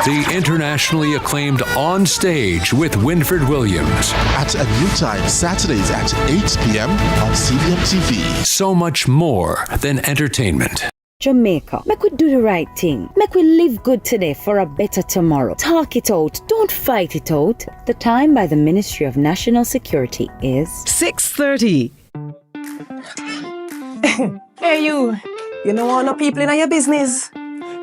The internationally acclaimed On Stage with Winford Williams. At a new time, Saturdays at 8 p.m. on CVM TV. So much more than entertainment. Jamaica, make we do the right thing. Make we live good today for a better tomorrow. Talk it out. Don't fight it out. The time by the Ministry of National Security is 6:30. Hey you know all the people in your business?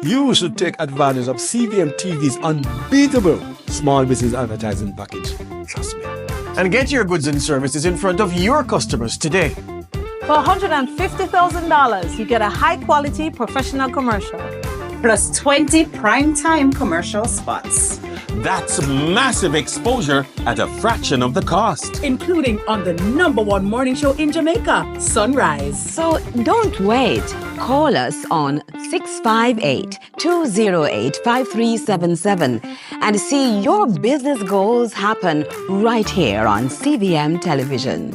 You should take advantage of CVM TV's unbeatable small business advertising package. Trust me. And get your goods and services in front of your customers today. For $150,000, you get a high-quality professional commercial. Plus 20 prime-time commercial spots. That's massive exposure at a fraction of the cost. Including on the #1 morning show in Jamaica, Sunrise. So don't wait. Call us on 658-208-5377 and see your business goals happen right here on CVM Television.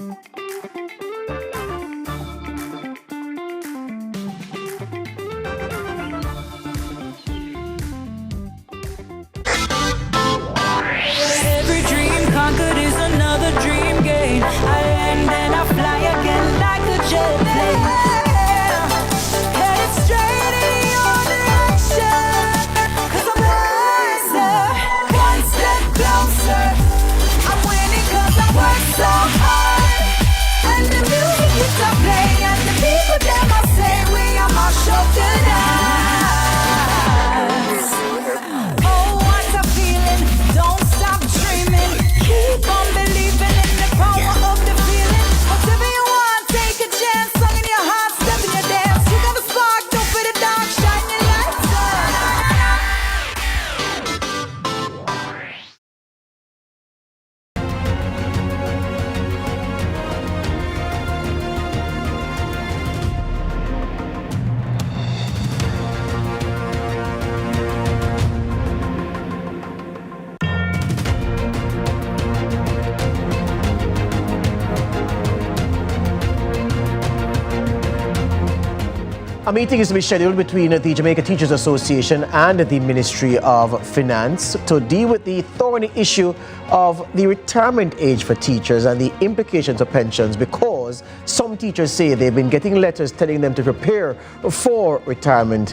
A meeting is to be scheduled between the Jamaica Teachers Association and the Ministry of Finance to deal with the thorny issue of the retirement age for teachers and the implications of pensions, because some teachers say they've been getting letters telling them to prepare for retirement.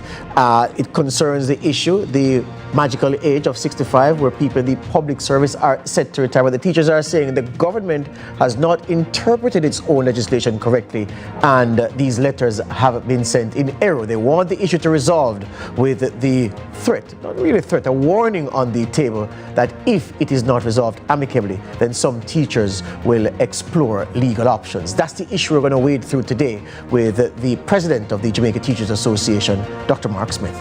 It concerns the issue, the magical age of 65, where people in the public service are set to retire. But the teachers are saying the government has not interpreted its own legislation correctly, and these letters have been sent in error. They want the issue to resolve with the threat, not really a threat, a warning on the table that if it is not resolved amicably, then some teachers will explore legal options. That's the issue we're going to wade through today with the president of the Jamaica Teachers Association, Dr. Mark Smith.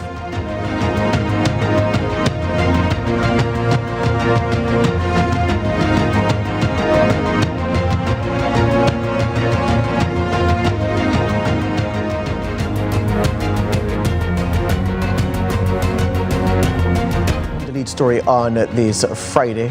Story on this Friday,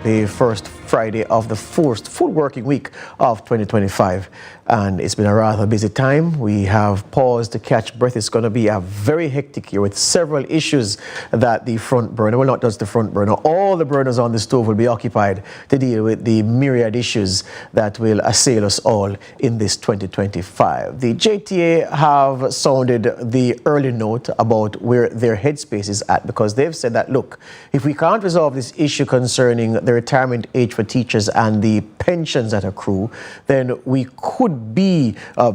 the first Friday of the first full working week of 2025, and it's been a rather busy time. We have paused to catch breath. It's going to be a very hectic year with several issues that the front burner, well, not just the front burner, all the burners on the stove will be occupied to deal with the myriad issues that will assail us all in this 2025. The JTA have sounded the early note about where their headspace is at, because they've said that, look, if we can't resolve this issue concerning the retirement age for teachers and the pensions that accrue, then we could be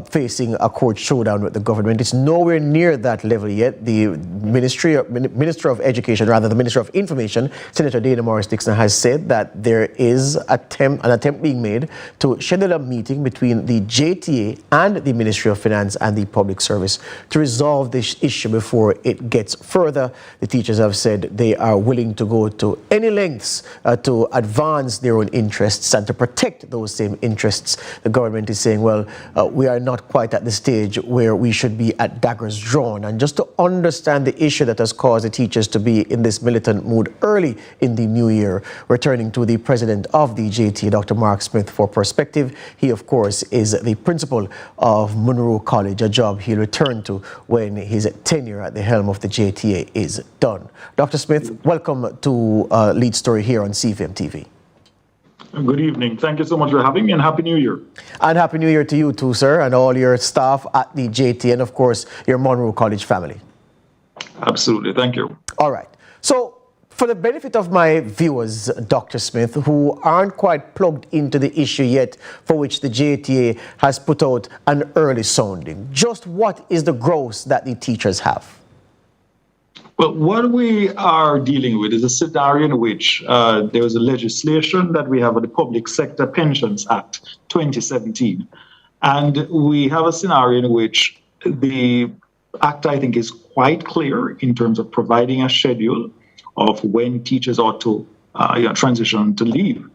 facing a court showdown with the government. It's nowhere near that level yet. The Minister of Education, rather the Minister of Information, Senator Dana Morris-Dixon, has said that there is an attempt being made to schedule a meeting between the JTA and the Ministry of Finance and the Public Service to resolve this issue before it gets further. The teachers have said they are willing to go to any lengths to advance their their own interests, and to protect those same interests, the government is saying, well, we are not quite at the stage where we should be at daggers drawn. And just to understand the issue that has caused the teachers to be in this militant mood early in the new year, we're turning to the president of the JTA, Dr. Mark Smith, for perspective. He, of course, is the principal of Monroe College, a job he'll return to when his tenure at the helm of the JTA is done. Dr. Smith, welcome to Lead Story here on CVM TV. Good evening. Thank you so much for having me, and Happy New Year. And Happy New Year to you too, sir, and all your staff at the JTA, and of course, your Monroe College family. Absolutely. Thank you. All right. So, for the benefit of my viewers, Dr. Smith, who aren't quite plugged into the issue yet, for which the JTA has put out an early sounding, just what is the gross that the teachers have? Well, what we are dealing with is a scenario in which there was a legislation that we have, the Public Sector Pensions Act 2017. And we have a scenario in which the act, I think, is quite clear in terms of providing a schedule of when teachers ought to transition to leave.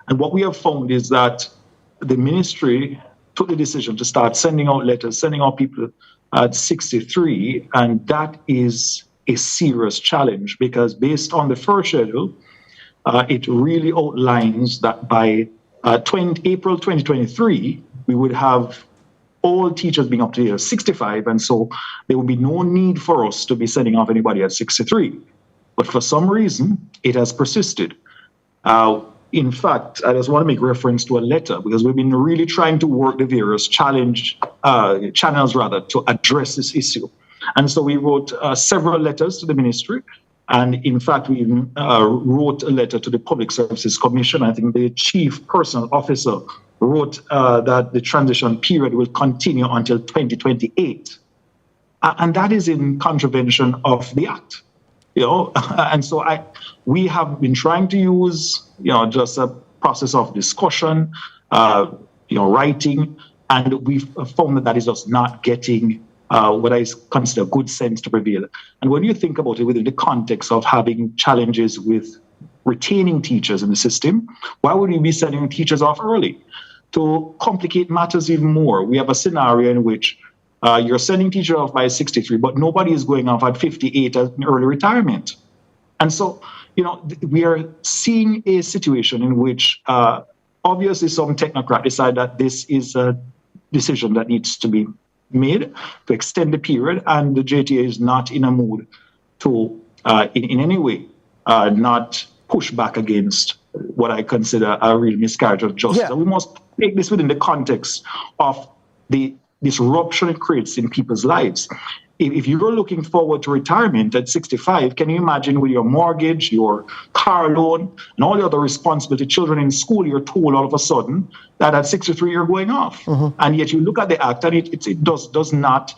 And what we have found is that the ministry took the decision to start sending out letters, sending out people at 63, and that is a serious challenge, because based on the first schedule, it really outlines that by April 2023, we would have all teachers being up to the age of 65, and so there would be no need for us to be sending off anybody at 63. But for some reason, it has persisted. In fact, I just want to make reference to a letter, because we've been really trying to work the various channels to address this issue. And so we wrote several letters to the ministry. And in fact, we wrote a letter to the Public Services Commission. I think the chief personal officer wrote that the transition period will continue until 2028. And that is in contravention of the act. And so we have been trying to use, just a process of discussion, writing, and we've found that is just not getting what I consider good sense to prevail. And when you think about it within the context of having challenges with retaining teachers in the system, why would you be sending teachers off early? To complicate matters even more, we have a scenario in which you're sending teachers off by 63, but nobody is going off at 58 as an early retirement. And so, we are seeing a situation in which obviously some technocrat decide that this is a decision that needs to be made to extend the period, and the JTA is not in a mood to, in any way, not push back against what I consider a real miscarriage of justice. Yeah. And we must take this within the context of the disruption it creates in people's lives. If you're looking forward to retirement at 65, can you imagine with your mortgage, your car loan, and all the other responsibility, children in school, you're told all of a sudden that at 63 you're going off. Mm-hmm. And yet you look at the act and it does not,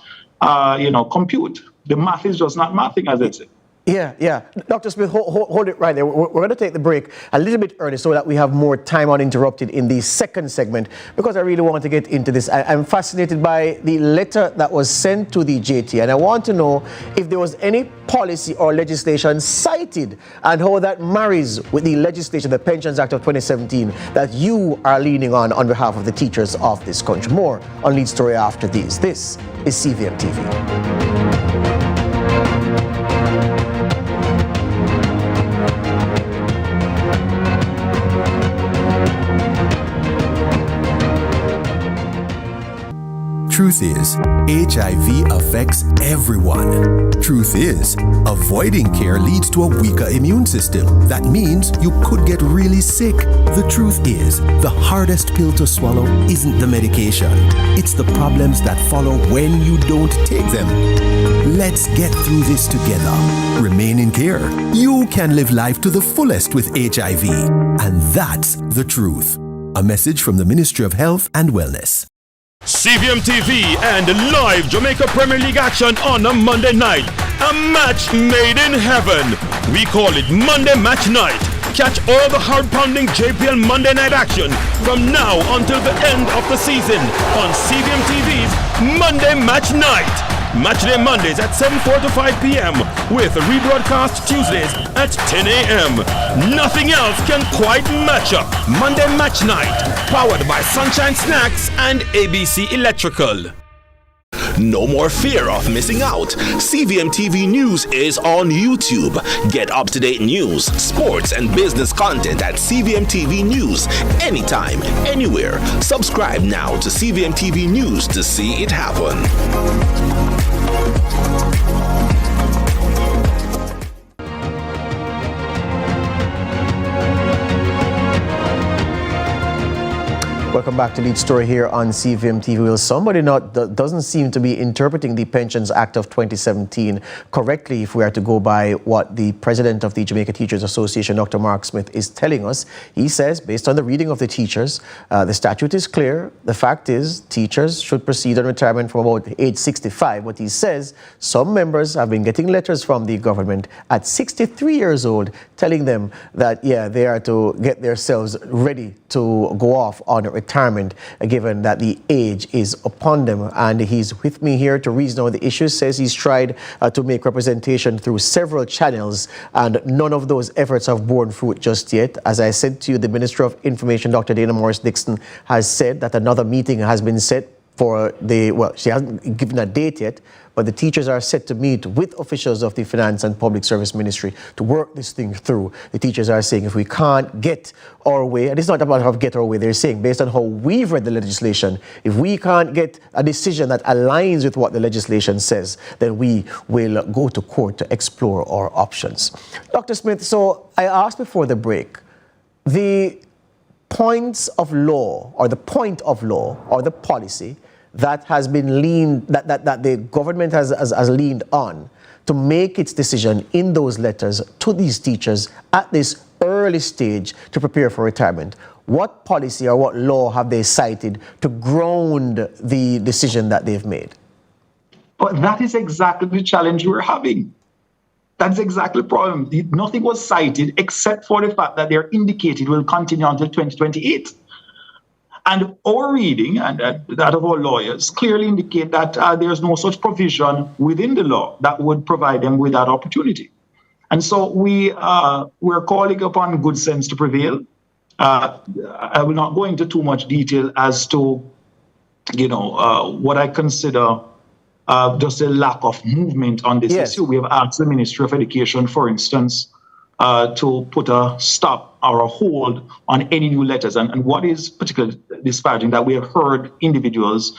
compute. The math is just not mathing, as it's. Yeah. Dr. Smith, hold it right there. We're going to take the break a little bit early so that we have more time uninterrupted in the second segment, because I really want to get into this. I'm fascinated by the letter that was sent to the JTA, and I want to know if there was any policy or legislation cited and how that marries with the legislation, the Pensions Act of 2017, that you are leaning on behalf of the teachers of this country. More on Lead Story after these. This is CVM TV. Truth is, HIV affects everyone. Truth is, avoiding care leads to a weaker immune system. That means you could get really sick. The truth is, the hardest pill to swallow isn't the medication. It's the problems that follow when you don't take them. Let's get through this together. Remain in care. You can live life to the fullest with HIV. And that's the truth. A message from the Ministry of Health and Wellness. CVM TV and live Jamaica Premier League action on a Monday night. A match made in heaven. We call it Monday Match Night. Catch all the hard-pounding JPL Monday night action from now until the end of the season on CVM TV's Monday Match Night. Matchday Mondays at 7:45 p.m. with a rebroadcast Tuesdays at 10 a.m. Nothing else can quite match up. Monday Match Night, powered by Sunshine Snacks and ABC Electrical. No more fear of missing out. CVM TV News is on YouTube. Get up-to-date news, sports, and business content at CVM TV News anytime, anywhere. Subscribe now to CVM TV News to see it happen. Welcome back to Lead Story here on CVM TV. Well, somebody doesn't seem to be interpreting the Pensions Act of 2017 correctly if we are to go by what the president of the Jamaica Teachers Association, Dr. Mark Smith, is telling us. He says, based on the reading of the teachers, the statute is clear. The fact is, teachers should proceed on retirement from about age 65. But he says some members have been getting letters from the government at 63 years old telling them that, yeah, they are to get themselves ready to go off on retirement, given that the age is upon them. And he's with me here to reason out the issues. Says he's tried to make representation through several channels, and none of those efforts have borne fruit just yet. As I said to you, the Minister of Information, Dr. Dana Morris-Dixon, has said that another meeting has been set for she hasn't given a date yet, but the teachers are set to meet with officials of the Finance and Public Service Ministry to work this thing through. The teachers are saying if we can't get our way, and it's not about how to get our way, they're saying based on how we've read the legislation, if we can't get a decision that aligns with what the legislation says, then we will go to court to explore our options. Dr. Smith, so I asked before the break, the points of law or the point of law or the policy that has been that the government has leaned on to make its decision in those letters to these teachers at this early stage to prepare for retirement. What policy or what law have they cited to ground the decision that they've made? But that is exactly the challenge we're having. That's exactly the problem. Nothing was cited except for the fact that they're indicated will continue until 2028. And our reading and that of our lawyers clearly indicate that there's no such provision within the law that would provide them with that opportunity. And so we're calling upon good sense to prevail. I will not go into too much detail as to, what I consider just a lack of movement on this issue. We have asked the Ministry of Education, for instance, to put a stop or a hold on any new letters. And what is particularly disparaging that we have heard individuals,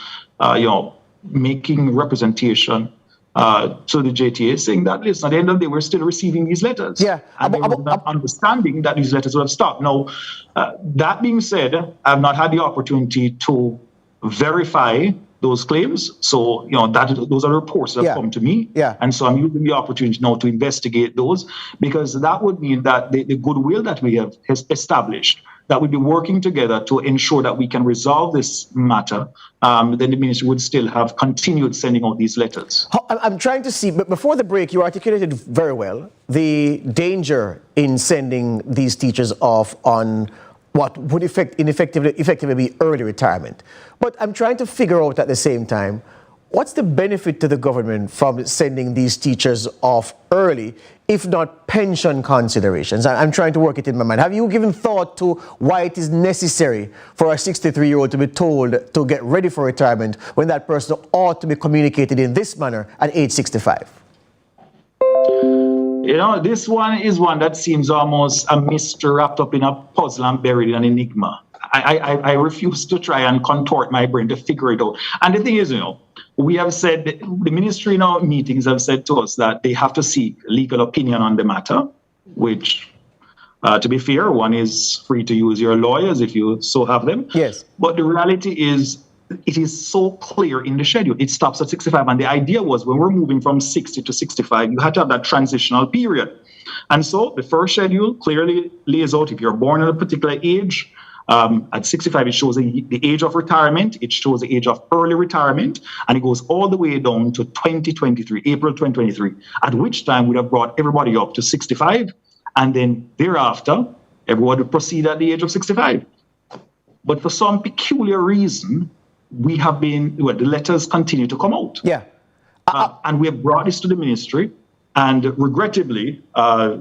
making representation to the JTA saying that, listen, at the end of the day, we're still receiving these letters. Yeah. And they were not understanding that these letters would have stopped. Now, that being said, I've not had the opportunity to verify those claims. So, those are reports that have come to me. Yeah. And so I'm using the opportunity now to investigate those, because that would mean that the goodwill that we have established, that we'd be working together to ensure that we can resolve this matter, then the ministry would still have continued sending out these letters. I'm trying to see, but before the break, you articulated very well the danger in sending these teachers off on what would effectively be early retirement. But I'm trying to figure out at the same time, what's the benefit to the government from sending these teachers off early, if not pension considerations? I'm trying to work it in my mind. Have you given thought to why it is necessary for a 63-year-old to be told to get ready for retirement when that person ought to be communicated in this manner at age 65? This one is one that seems almost a mystery wrapped up in a puzzle and buried in an enigma. I refuse to try and contort my brain to figure it out. And the thing is, we have said, the ministry in our meetings have said to us that they have to seek legal opinion on the matter, which, to be fair, one is free to use your lawyers if you so have them. Yes. But the reality is, it is so clear in the schedule. It stops at 65. And the idea was when we're moving from 60 to 65, you had to have that transitional period. And so the first schedule clearly lays out if you're born at a particular age, at 65, it shows the age of retirement. It shows the age of early retirement. And it goes all the way down to 2023, April 2023, at which time we'd have brought everybody up to 65. And then thereafter, everyone would proceed at the age of 65. But for some peculiar reason, the letters continue to come out. Yeah. And we have brought this to the ministry. And regrettably,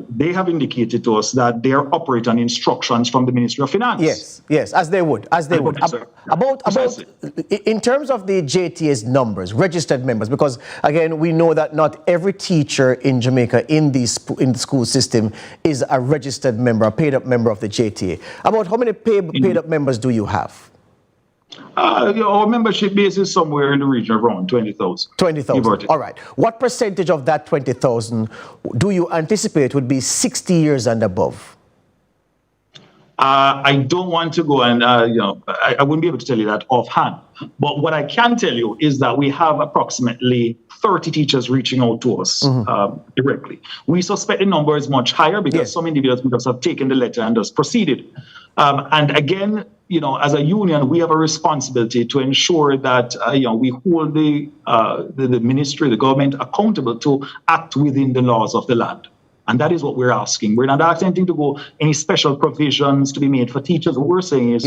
they have indicated to us that they are operating on instructions from the Ministry of Finance. Yes, as they would. About in terms of the JTA's numbers, registered members, because again, we know that not every teacher in Jamaica in the school system is a registered member, a paid-up member of the JTA. About how many paid-up members do you have? Our membership base is somewhere in the region of around 20,000. 20,000. All right. What percentage of that 20,000 do you anticipate would be 60 years and above? I don't want to go and, I wouldn't be able to tell you that offhand. But what I can tell you is that we have approximately 30 teachers reaching out to us directly. We suspect the number is much higher because some individuals would have taken the letter and just proceeded. And again, as a union, we have a responsibility to ensure that, we hold the ministry, the government accountable to act within the laws of the land. And that is what we're asking. We're not asking anything to go, any special provisions to be made for teachers. What we're saying is,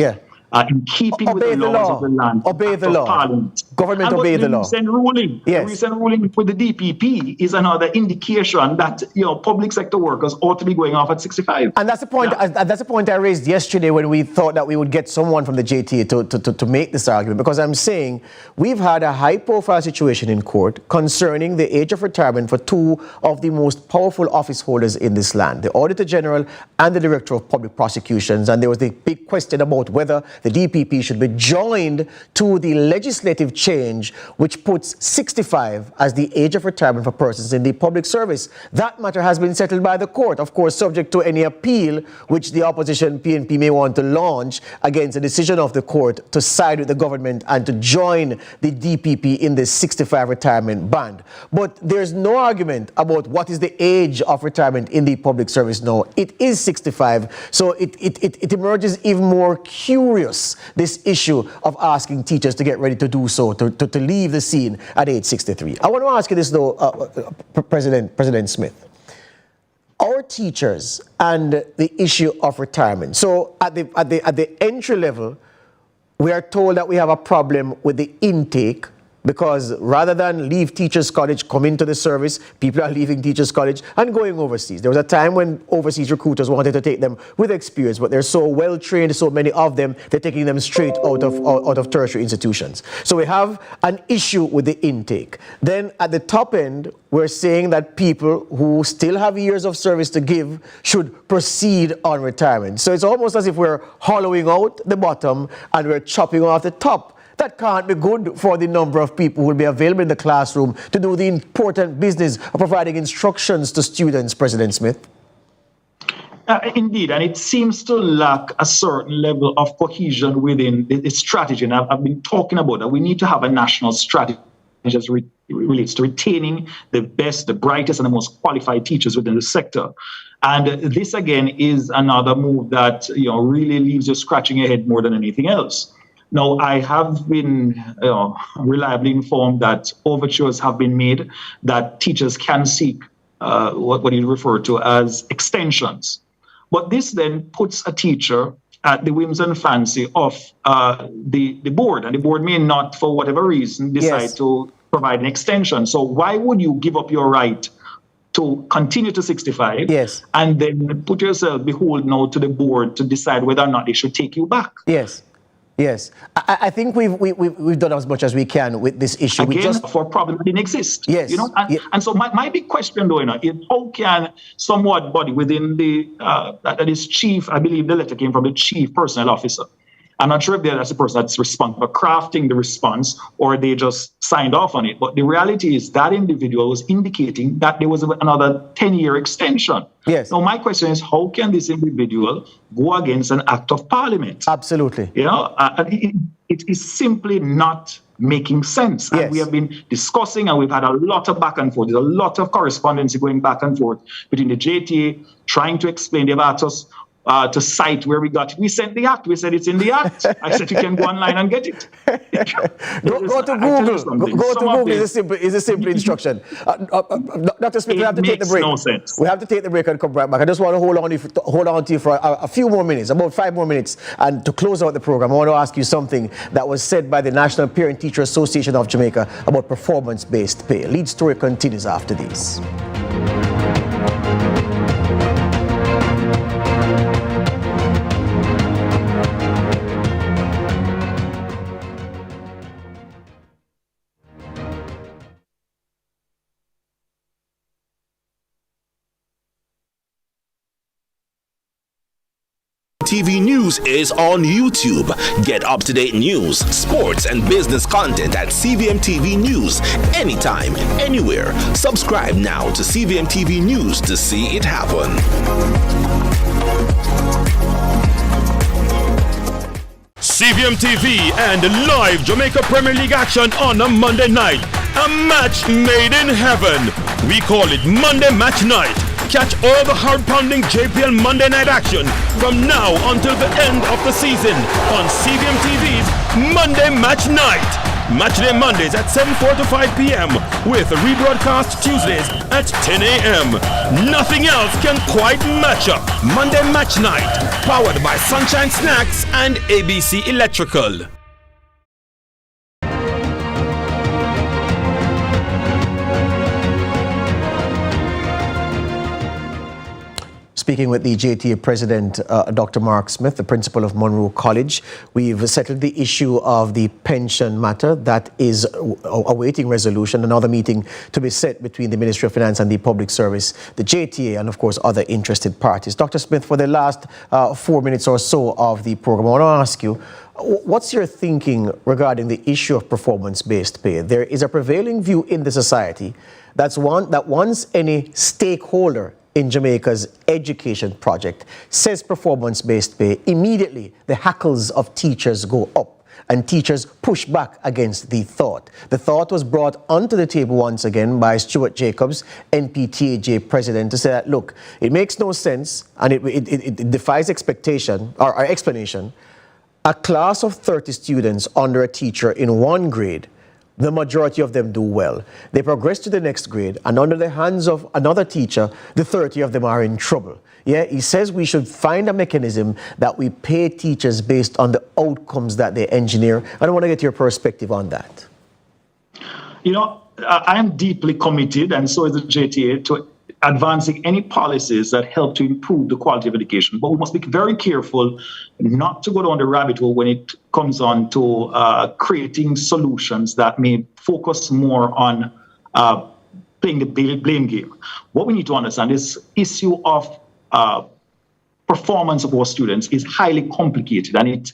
in keeping with the laws of the land, obey the law. Parliament. Government obey the law. The recent ruling with the DPP is another indication that public sector workers ought to be going off at 65. And that's the point. That's the point I raised yesterday when we thought that we would get someone from the JTA to make this argument. Because I'm saying we've had a high-profile situation in court concerning the age of retirement for two of the most powerful office holders in this land, the Auditor General and the Director of Public Prosecutions. And there was the big question about whether the DPP should be joined to the legislative change which puts 65 as the age of retirement for persons in the public service. That matter has been settled by the court, of course, subject to any appeal which the opposition PNP may want to launch against the decision of the court to side with the government and to join the DPP in the 65 retirement band. But there's no argument about what is the age of retirement in the public service now. It is 65, so it emerges even more curious, this issue of asking teachers to get ready to do so, to leave the scene at age 63. I want to ask you this though, President Smith. Our teachers and the issue of retirement. So at the entry level, we are told that we have a problem with the intake, because rather than leave Teachers College, come into the service, people are leaving Teachers College and going overseas. There was a time when overseas recruiters wanted to take them with experience, but they're so well trained, so many of them, they're taking them straight out of tertiary institutions. So we have an issue with the intake. Then at the top end, we're saying that people who still have years of service to give should proceed on retirement. So it's almost as if we're hollowing out the bottom and we're chopping off the top. That can't be good for the number of people who will be available in the classroom to do the important business of providing instructions to students, President Smith. Indeed, and it seems to lack a certain level of cohesion within the strategy. And I've been talking about that. We need to have a national strategy as relates to retaining the best, the brightest, and the most qualified teachers within the sector. And this, again, is another move that really leaves you scratching your head more than anything else. Now, I have been reliably informed that overtures have been made that teachers can seek what you refer to as extensions. But this then puts a teacher at the whims and fancy of the board, and the board may not, for whatever reason, decide to provide an extension. So why would you give up your right to continue to 65 and then put yourself beholden now to the board to decide whether or not they should take you back? Yes, I think we've done as much as we can with this issue. Again, for a problem that didn't exist. And so my big question, though, is how can somebody within the that is chief? I believe the letter came from the chief personnel officer. I'm not sure if that's the person that's responsible for crafting the response or they just signed off on it. But the reality is that individual was indicating that there was another 10-year extension. Now, my question is, how can this individual go against an act of parliament? Absolutely. It is simply not making sense. And we have been discussing, and we've had a lot of back and forth. There's a lot of correspondence going back and forth between the JTA trying to explain. They've asked us to cite where we got it. We sent the act. We said it's in the act. I said you can go online and get it. Go to Google. Go to Google is a simple instruction. Dr. Smith, we have to take the break. No sense. We have to take the break and come right back. I just want to hold on to you for a few more minutes, about 5 more minutes. And to close out the program, I want to ask you something that was said by the National Parent Teacher Association of Jamaica about performance-based pay. Lead story continues after these. TV News is on YouTube. Get up-to-date news, sports, and business content at CVM TV News anytime, anywhere. Subscribe now to CVM TV News to see it happen. CVM TV and live Jamaica Premier League action on a Monday night. A match made in heaven. We call it Monday Match Night. Catch all the hard-pounding JPL Monday night action from now until the end of the season on CVM TV's Monday Match Night. Matchday Mondays at 7:45 p.m. with rebroadcast Tuesdays at 10 a.m. Nothing else can quite match up. Monday Match Night, powered by Sunshine Snacks and ABC Electrical. Speaking with the JTA President, Dr. Mark Smith, the principal of Monroe College, we've settled the issue of the pension matter that is awaiting resolution. Another meeting to be set between the Ministry of Finance and the Public Service, the JTA, and of course other interested parties. Dr. Smith, for the last 4 minutes or so of the program, I want to ask you, what's your thinking regarding the issue of performance-based pay? There is a prevailing view in the society that once any stakeholder in Jamaica's education project says performance-based pay, immediately the hackles of teachers go up and teachers push back against the thought. The thought was brought onto the table once again by Stuart Jacobs, NPTAJ president, to say that, look, it makes no sense and it defies expectation or explanation. A class of 30 students under a teacher in one grade, the majority of them do well. They progress to the next grade, and under the hands of another teacher, the 30 of them are in trouble. Yeah, he says we should find a mechanism that we pay teachers based on the outcomes that they engineer. And I want to get your perspective on that. You know, I am deeply committed, and so is the JTA, to advancing any policies that help to improve the quality of education. But we must be very careful not to go down the rabbit hole when it comes on to creating solutions that may focus more on playing the blame game. What we need to understand is issue of performance of our students is highly complicated. And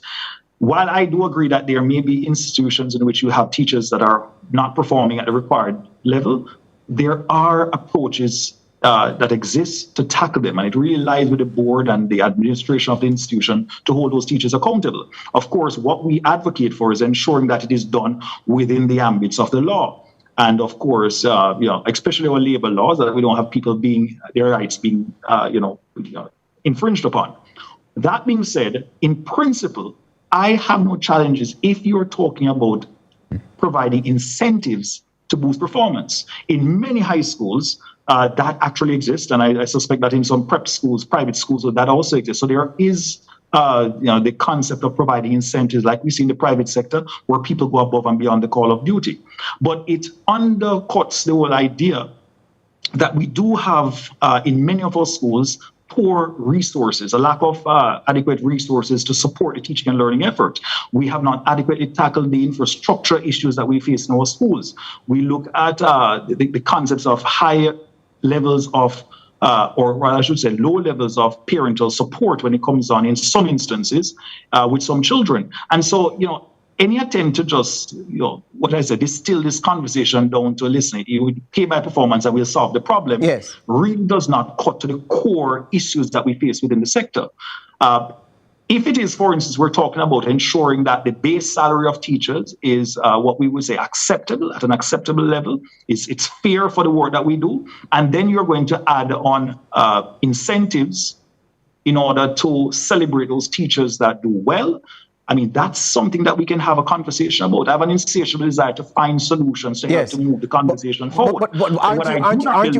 while I do agree that there may be institutions in which you have teachers that are not performing at the required level, there are approaches that exist to tackle them, and it really lies with the board and the administration of the institution to hold those teachers accountable. Of course, what we advocate for is ensuring that it is done within the ambits of the law. And of course, especially our labor laws, that we don't have people their rights being, infringed upon. That being said, in principle, I have no challenges if you're talking about providing incentives to boost performance. In many high schools, that actually exists, and I suspect that in some prep schools, private schools, that also exists. So there is, the concept of providing incentives, like we see in the private sector, where people go above and beyond the call of duty. But it undercuts the whole idea that we do have, in many of our schools, poor resources, a lack of adequate resources to support the teaching and learning effort. We have not adequately tackled the infrastructure issues that we face in our schools. We look at the concepts of high levels of, or I should say low levels of parental support when it comes on in some instances with some children. And so, any attempt to just, what I said, distill this conversation down to listen, it would pay by performance and we'll solve the problem, yes, really does not cut to the core issues that we face within the sector. If it is, for instance, we're talking about ensuring that the base salary of teachers is what we would say acceptable, at an acceptable level, it's fair for the work that we do, and then you're going to add on incentives in order to celebrate those teachers that do well. I mean, that's something that we can have a conversation about. I have an insatiable desire to find solutions to help to move the conversation forward. But aren't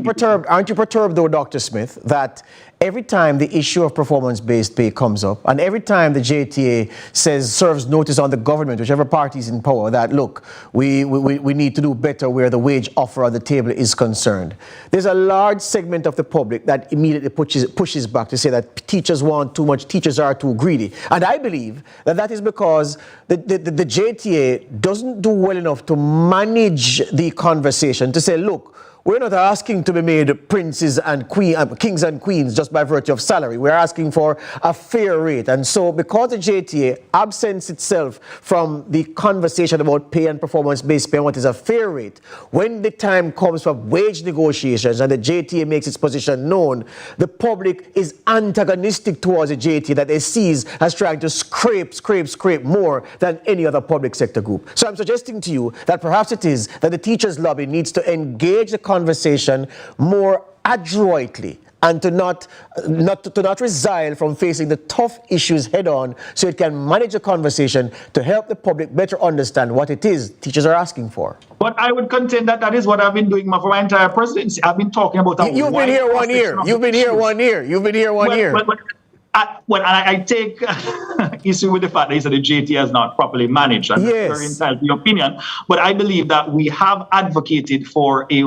you perturbed, though, Dr. Smith, that every time the issue of performance-based pay comes up, and every time the JTA serves notice on the government, whichever party is in power, that, look, we need to do better where the wage offer on the table is concerned, there's a large segment of the public that immediately pushes back to say that teachers want too much, teachers are too greedy. And I believe that is because the JTA doesn't do well enough to manage the conversation to say, look, we're not asking to be made princes and kings and queens just by virtue of salary. We're asking for a fair rate. And so because the JTA absents itself from the conversation about pay and performance-based pay and what is a fair rate, when the time comes for wage negotiations and the JTA makes its position known, the public is antagonistic towards the JTA that they sees as trying to scrape more than any other public sector group. So I'm suggesting to you that perhaps it is that the teachers' lobby needs to engage the conversation more adroitly and to not resile from facing the tough issues head on, so it can manage the conversation to help the public better understand what it is teachers are asking for. But I would contend that is what I've been doing for my entire presidency. I've been talking about You've been here 1 year. You've been here 1 year. You've been here 1 year. I take issue with the fact that he said the JT has not properly managed, and that's very entitled to your opinion. But I believe that we have advocated for a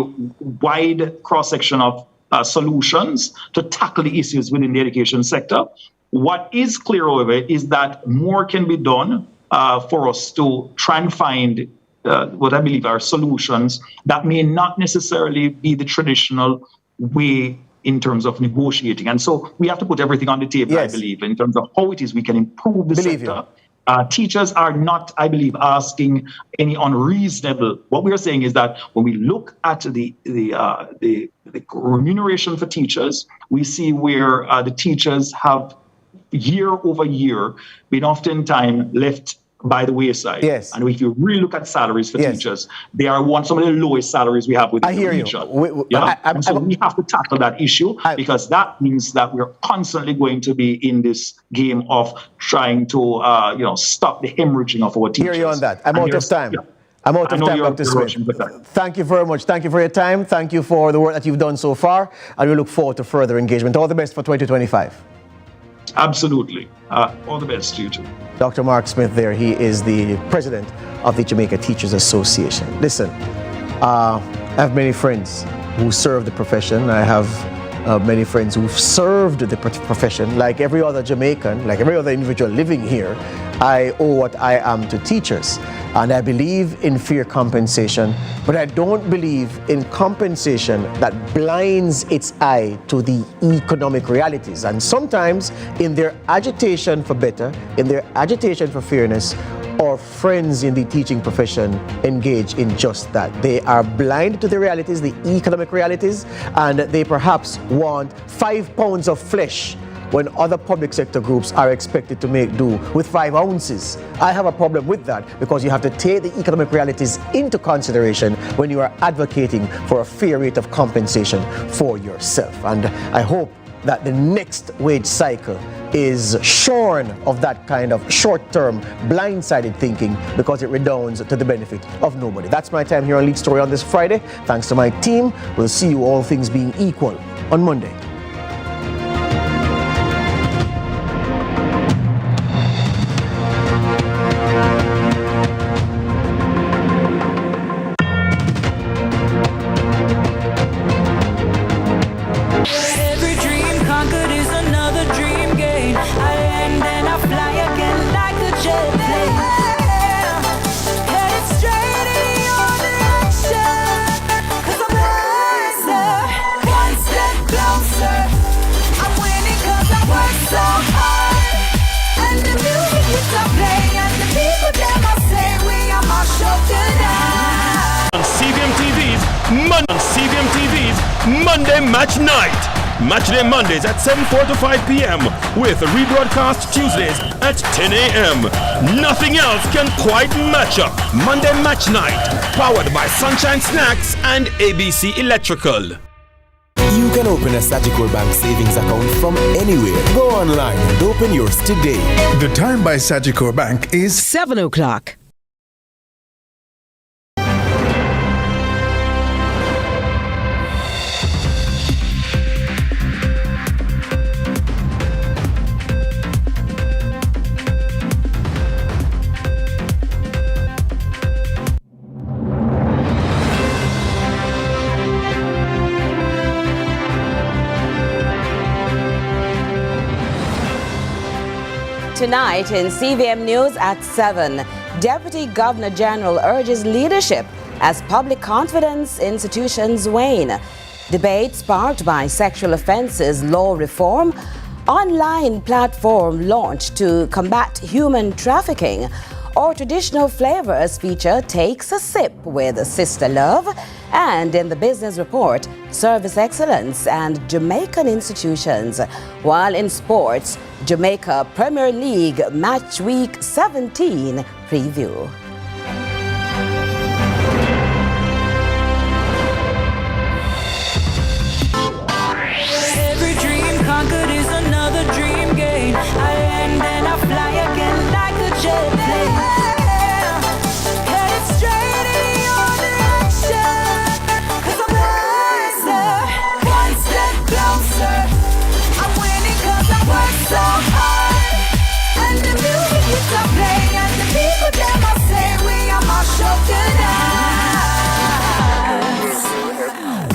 wide cross-section of solutions to tackle the issues within the education sector. What is clear, however, is that more can be done for us to try and find what I believe are solutions that may not necessarily be the traditional way in terms of negotiating. And so we have to put everything on the table, I believe, in terms of how it is we can improve the sector. Teachers are not, I believe, asking any unreasonable. What we are saying is that when we look at the remuneration for teachers, we see where the teachers have year over year been oftentimes left by the wayside. Yes. And if you really look at salaries for teachers, they are some of the lowest salaries we have within the region. And so we have to tackle that issue, because that means that we're constantly going to be in this game of trying to stop the hemorrhaging of our teachers. I hear you on that. I'm out of time. I'm out of time, Dr. Smith. Thank you very much. Thank you for your time. Thank you for the work that you've done so far. And we look forward to further engagement. All the best for 2025. Absolutely. All the best to you too. Dr. Mark Smith there, he is the president of the Jamaica Teachers Association. Listen, I have many friends who serve the profession. I have many friends who've served the profession. Like every other Jamaican, like every other individual living here, I owe what I am to teachers. And I believe in fair compensation, but I don't believe in compensation that blinds its eye to the economic realities. And sometimes in their agitation for better, in their agitation for fairness, our friends in the teaching profession engage in just that. They are blind to the realities, the economic realities, and they perhaps want 5 pounds of flesh when other public sector groups are expected to make do with 5 ounces. I have a problem with that, because you have to take the economic realities into consideration when you are advocating for a fair rate of compensation for yourself. And I hope that the next wage cycle is shorn of that kind of short-term, blindsided thinking, because it redounds to the benefit of nobody. That's my time here on Lead Story on this Friday. Thanks to my team. We'll see you, all things being equal, on Monday. CVM TV's Monday Match Night. Matchday Mondays at 7:45 to 5 p.m. with rebroadcast Tuesdays at 10 a.m. Nothing else can quite match up. Monday Match Night, powered by Sunshine Snacks and ABC Electrical. You You can open a Sagicor Bank savings account from anywhere. Go online and open yours today. The time by Sagicor Bank is 7 o'clock. Tonight in CVM News at 7, Deputy Governor General urges leadership as public confidence institutions wane. Debate sparked by sexual offences law reform. Online platform launched to combat human trafficking. Or traditional flavors feature takes a sip with Sister Love. And in the business report, service excellence and Jamaican institutions. While in sports, Jamaica Premier League Match Week 17 preview. Every dream conquered is another dream gained. I land and I fly again like a jet plane. Headed straight in your direction, 'cause I'm wiser, one step closer. I'm winning 'cause I work so hard. And the music hits I play, and the people them I say we are my show tonight.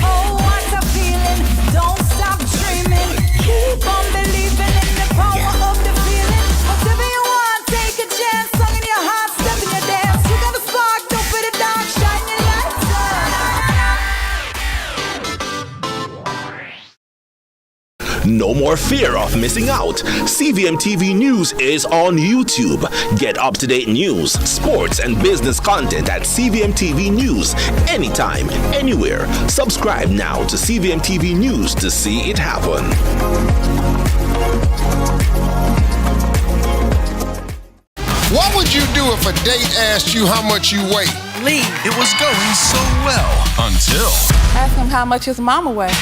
Oh, what a feeling! Don't stop dreaming. Keep on believing in the power of the feeling. Whatever you want, take a chance. Song in your heart, step in your dance. You got a spark, don't put it down. Shine your lights on. No more fear of missing out. CVM TV News is on YouTube. Get up-to-date news, sports, and business content at CVM TV News anytime, anywhere. Subscribe now to CVM TV News to see it happen. What would you do if a date asked you how much you weigh? Leave. It was going so well until. Ask him how much his mama weigh.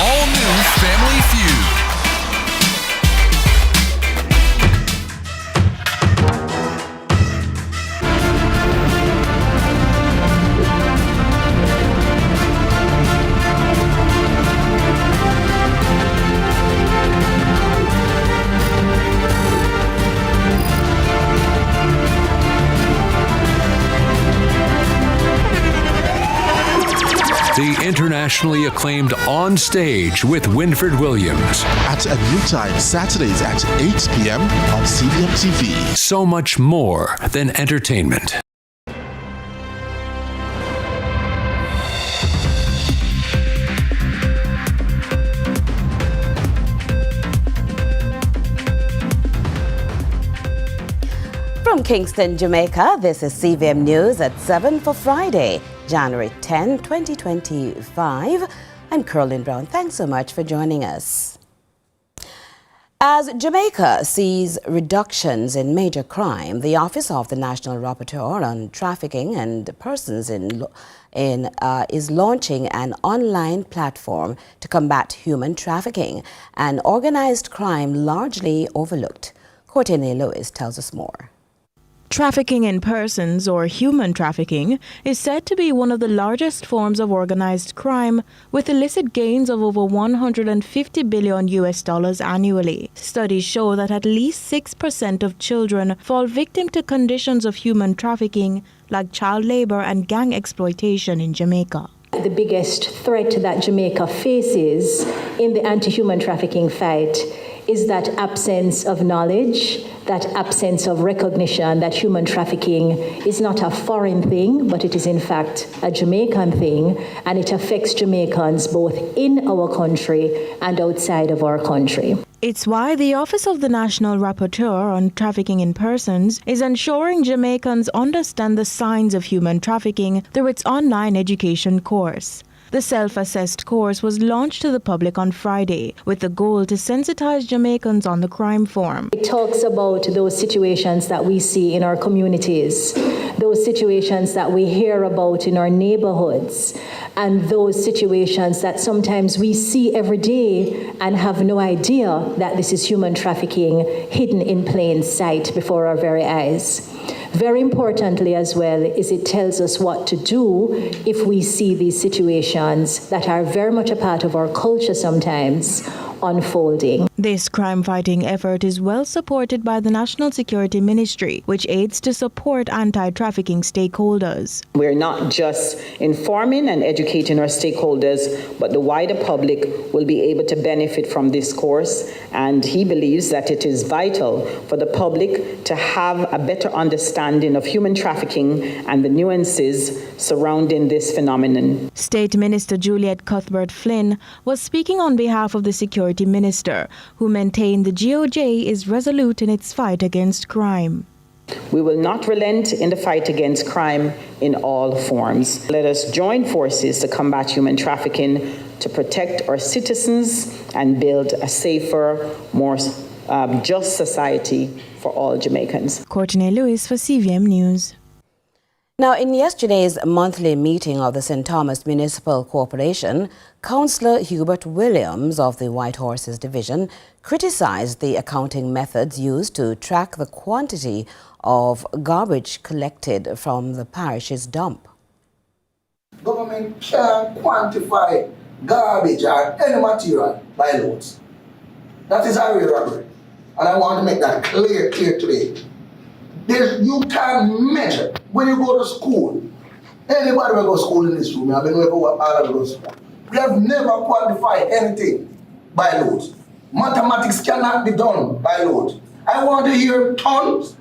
All new Family Feud. The internationally acclaimed On Stage with Winfred Williams. At a new time, Saturdays at 8 p.m. on CVM TV. So much more than entertainment. From Kingston, Jamaica, this is CVM News at 7 for Friday, January 10, 2025. I'm Carolyn Brown. Thanks so much for joining us. As Jamaica sees reductions in major crime, the Office of the National Rapporteur on Trafficking and Persons is launching an online platform to combat human trafficking and organized crime largely overlooked. Courtney Lewis tells us more. Trafficking in persons, or human trafficking, is said to be one of the largest forms of organized crime, with illicit gains of over $150 billion annually. Studies show that at least 6% of children fall victim to conditions of human trafficking, like child labor and gang exploitation in Jamaica. The biggest threat that Jamaica faces in the anti-human trafficking fight is that absence of knowledge, that absence of recognition that human trafficking is not a foreign thing, but it is in fact a Jamaican thing, and it affects Jamaicans both in our country and outside of our country. It's why the Office of the National Rapporteur on Trafficking in Persons is ensuring Jamaicans understand the signs of human trafficking through its online education course. The self-assessed course was launched to the public on Friday with the goal to sensitize Jamaicans on the crime form. It talks about those situations that we see in our communities, those situations that we hear about in our neighborhoods, and those situations that sometimes we see every day and have no idea that this is human trafficking hidden in plain sight before our very eyes. Very importantly as well is it tells us what to do if we see these situations that are very much a part of our culture sometimes unfolding. This crime-fighting effort is well supported by the National Security Ministry, which aids to support anti-trafficking stakeholders. We're not just informing and educating our stakeholders, but the wider public will be able to benefit from this course, and he believes that it is vital for the public to have a better understanding of human trafficking and the nuances surrounding this phenomenon. State Minister Juliet Cuthbert-Flynn was speaking on behalf of the Security Minister, who maintained the GOJ is resolute in its fight against crime. We will not relent in the fight against crime in all forms. Let us join forces to combat human trafficking, to protect our citizens and build a safer, more just society for all Jamaicans. Courtney Lewis for CVM News. Now, in yesterday's monthly meeting of the St. Thomas Municipal Corporation, Councillor Hubert Williams of the White Horses Division criticized the accounting methods used to track the quantity of garbage collected from the parish's dump. Government can't quantify garbage or any material by loads. That is a real robbery. And I want to make that clear today. You can measure when you go to school. Anybody will go to school in this room. I've been going all of those. We have never quantified anything by loads. Mathematics cannot be done by loads. I want to hear tons,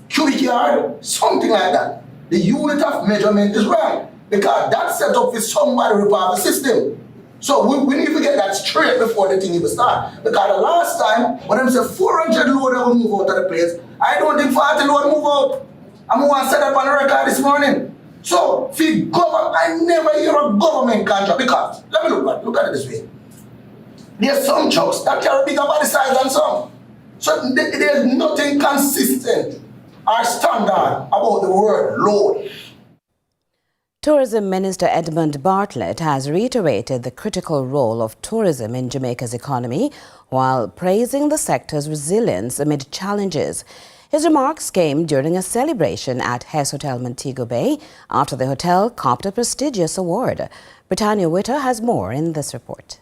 cubic yard, something like that. The unit of measurement is right because that set up is somebody repart the system. So we need to get that straight before the thing even start. Because the last time, when them say 400 load will move out of the place, I don't think 40 load move out. I'm going to set up on the record this morning. So, I never hear a government contract because, let me look at it this way. There's some trucks that carry bigger body size than some. So there's nothing consistent or standard about the word load. Tourism Minister Edmund Bartlett has reiterated the critical role of tourism in Jamaica's economy while praising the sector's resilience amid challenges. His remarks came during a celebration at Hess Hotel Montego Bay after the hotel copped a prestigious award. Britannia Witter has more in this report.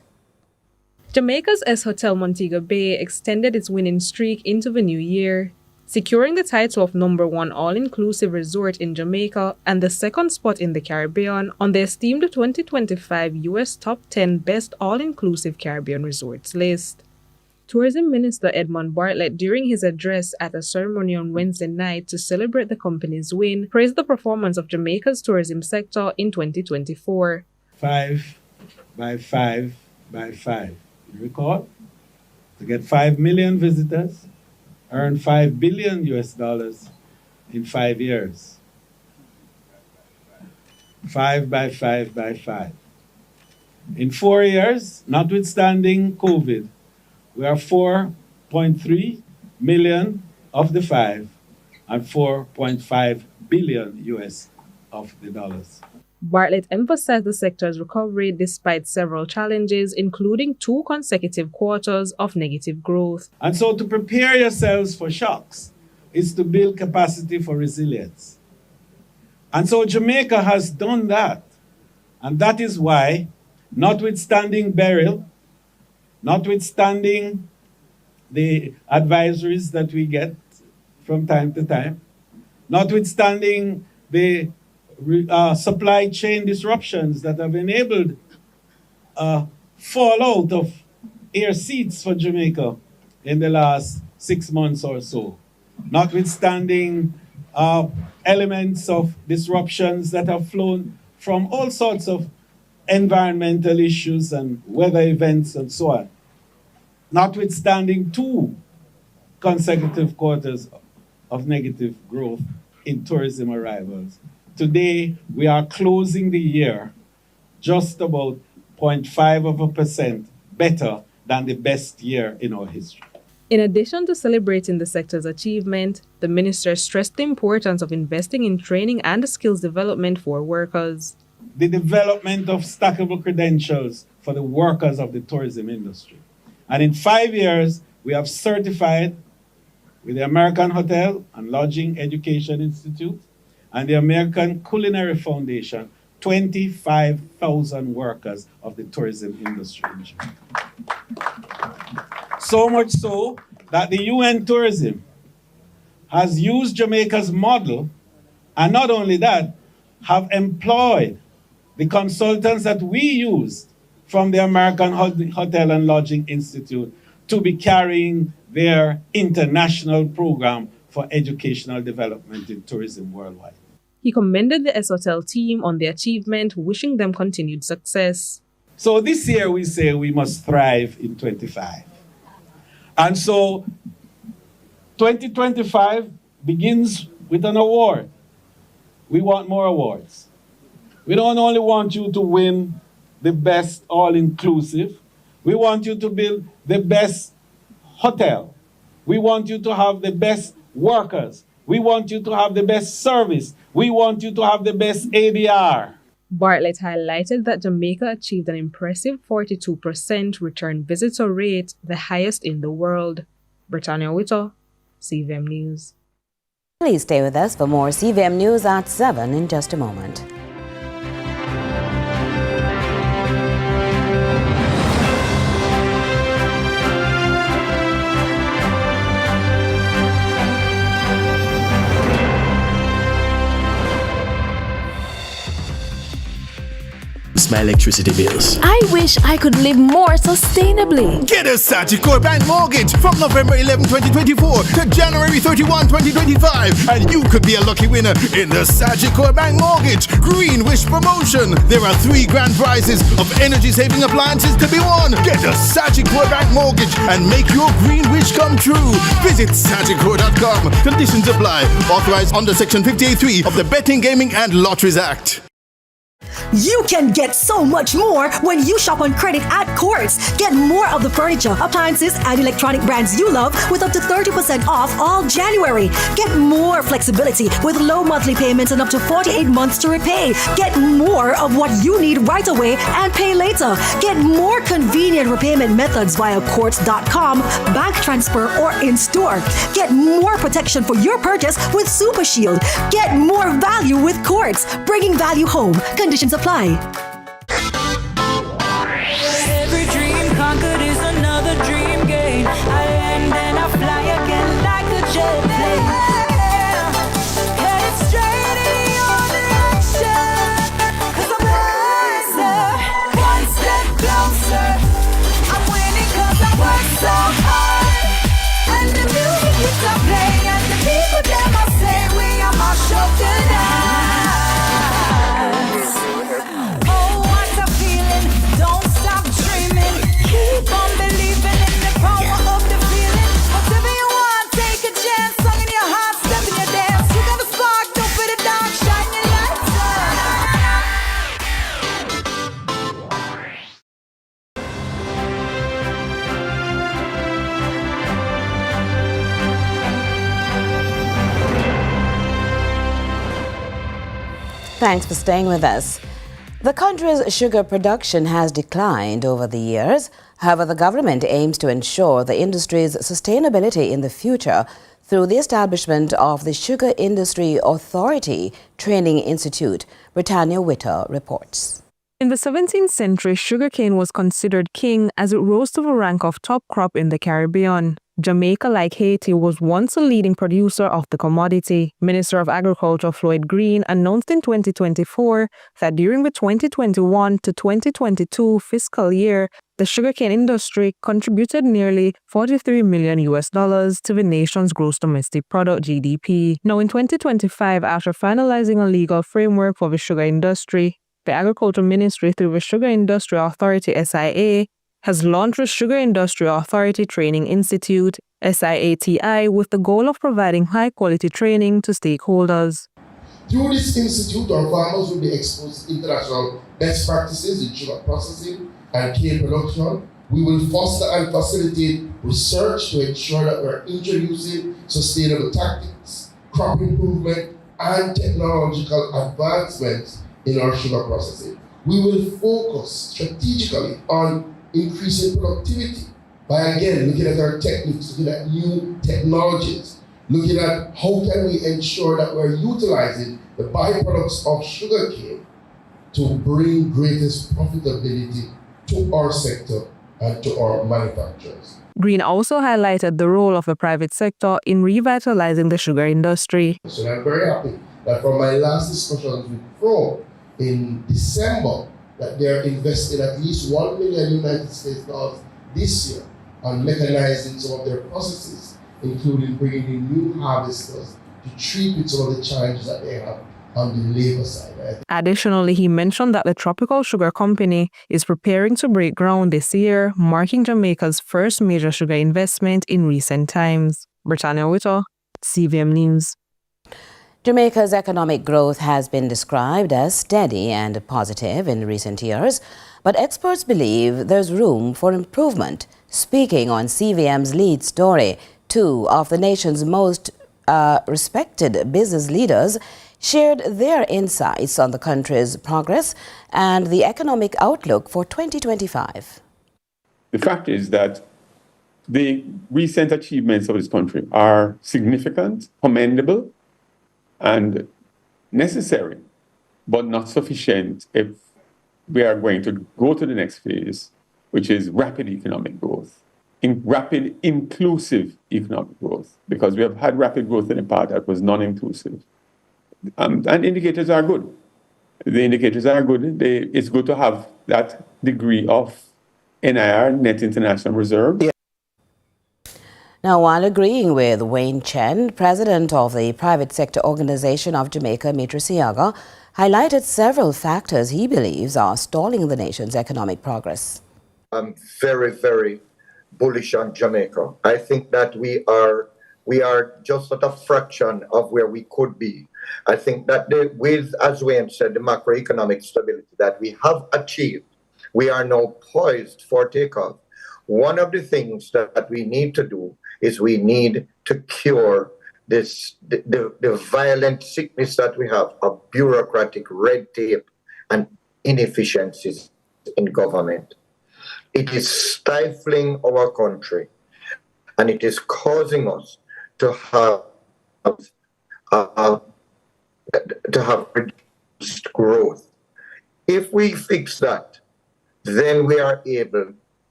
Jamaica's S Hotel Montego Bay extended its winning streak into the new year, securing the title of #1 all-inclusive resort in Jamaica and the second spot in the Caribbean on the esteemed 2025 U.S. Top 10 Best All-Inclusive Caribbean Resorts list. Tourism Minister Edmund Bartlett, during his address at a ceremony on Wednesday night to celebrate the company's win, praised the performance of Jamaica's tourism sector in 2024. 5 by 5 by 5. You recall? To get 5 million visitors, earn $5 billion in 5 years. 5 by 5 by 5. In 4 years, notwithstanding COVID, we are 4.3 million of the 5 and 4.5 billion US of the dollars. Bartlett emphasized the sector's recovery despite several challenges, including 2 consecutive quarters of negative growth. And so to prepare yourselves for shocks is to build capacity for resilience. And so Jamaica has done that. And that is why, notwithstanding Beryl, notwithstanding the advisories that we get from time to time, notwithstanding the supply chain disruptions that have enabled fallout of air seats for Jamaica in the last 6 months or so, notwithstanding elements of disruptions that have flown from all sorts of environmental issues and weather events and so on, notwithstanding 2 consecutive quarters of negative growth in tourism arrivals. Today, we are closing the year just about 0.5% better than the best year in our history. In addition to celebrating the sector's achievement, the minister stressed the importance of investing in training and skills development for workers. The development of stackable credentials for the workers of the tourism industry. And in 5 years, we have certified with the American Hotel and Lodging Education Institute and the American Culinary Foundation 25,000 workers of the tourism industry. So much so that the UN Tourism has used Jamaica's model, and not only that, have employed the consultants that we used from the American Hotel and Lodging Institute to be carrying their international program for educational development in tourism worldwide. He commended the S-Hotel team on the achievement, wishing them continued success. So this year we say we must thrive in 25. And so 2025 begins with an award. We want more awards. We don't only want you to win the best all-inclusive. We want you to build the best hotel. We want you to have the best workers. We want you to have the best service. We want you to have the best ADR. Bartlett highlighted that Jamaica achieved an impressive 42% return visitor rate, the highest in the world. Britannia Whittle, CVM News. Please stay with us for more CVM News at 7 in just a moment. My electricity bills. I wish I could live more sustainably. Get a Sagicor Bank mortgage from November 11, 2024 to January 31, 2025, and you could be a lucky winner in the Sagicor Bank Mortgage Green Wish promotion. There are 3 grand prizes of energy-saving appliances to be won. Get a Sagicor Bank mortgage and make your green wish come true. Visit sagicor.com. Conditions apply. Authorized under Section 58(3) of the Betting, Gaming and Lotteries Act. You can get so much more when you shop on credit at Quartz. Get more of the furniture, appliances, and electronic brands you love with up to 30% off all January. Get more flexibility with low monthly payments and up to 48 months to repay. Get more of what you need right away and pay later. Get more convenient repayment methods via Quartz.com, bank transfer, or in-store. Get more protection for your purchase with Super Shield. Get more value with Quartz, bringing value home. Conditions apply. Every dream conquered is another dream gained. I land and I fly again like a jet plane. Headed straight in your direction, 'cause I'm wiser, one step closer. I'm winning 'cause I work so hard. And the music keeps on playing, and the people them I say we are my show tonight. Keep on believing in the power of the feeling. Whatever you want, take a chance. Song in your heart, step in your dance. You got a spark, don't put it down. Shine your lights Thanks for staying with us. The country's sugar production has declined over the years. However, the government aims to ensure the industry's sustainability in the future through the establishment of the Sugar Industry Authority Training Institute. Britannia Whittle reports. In the 17th century, sugarcane was considered king as it rose to the rank of top crop in the Caribbean. Jamaica, like Haiti, was once a leading producer of the commodity. Minister of Agriculture Floyd Green announced in 2024 that during the 2021 to 2022 fiscal year, the sugarcane industry contributed nearly $43 million to the nation's gross domestic product (GDP). Now, in 2025, after finalizing a legal framework for the sugar industry, the Agriculture Ministry, through the Sugar Industry Authority SIA, has launched the Sugar Industry Authority Training Institute (SIATI) with the goal of providing high-quality training to stakeholders. Through this institute, our farmers will be exposed to international best practices in sugar processing and cane production, We will foster and facilitate research to ensure that we're introducing sustainable tactics, crop improvement, and technological advancements in our sugar processing. We will focus strategically on increasing productivity by, again, looking at our techniques, looking at new technologies, looking at how can we ensure that we're utilizing the byproducts of sugarcane to bring greatest profitability to our sector and to our manufacturers. Green also highlighted the role of the private sector in revitalizing the sugar industry. So I'm very happy that from my last discussions with Pro in December, that they're investing at least $1 million United States dollars this year on mechanizing some of their processes, including bringing in new harvesters to treat with some of the challenges that they have on the labor side. Additionally, he mentioned that the Tropical Sugar Company is preparing to break ground this year, marking Jamaica's first major sugar investment in recent times. Britannia Witter, CVM News. Jamaica's economic growth has been described as steady and positive in recent years, but experts believe there's room for improvement. Speaking on CVM's lead story, two of the nation's most respected business leaders shared their insights on the country's progress and the economic outlook for 2025. The fact is that the recent achievements of this country are significant, commendable, and necessary, but not sufficient if we are going to go to the next phase, which is rapid economic growth, rapid inclusive economic growth, because we have had rapid growth in the past that was non-inclusive. And indicators are good. The indicators are good. It's good to have that degree of NIR, net international reserve. Yeah. Now, while agreeing with Wayne Chen, president of the private sector organization of Jamaica, Mitra Siaga, highlighted several factors he believes are stalling the nation's economic progress. I'm very, very bullish on Jamaica. I think that we are just at a fraction of where we could be. I think that with, as Wayne said, the macroeconomic stability that we have achieved, we are now poised for takeoff. One of the things that we need to do is we need to cure the violent sickness that we have of bureaucratic red tape and inefficiencies in government. It is stifling our country, and it is causing us to have reduced growth. If we fix that, then we are able,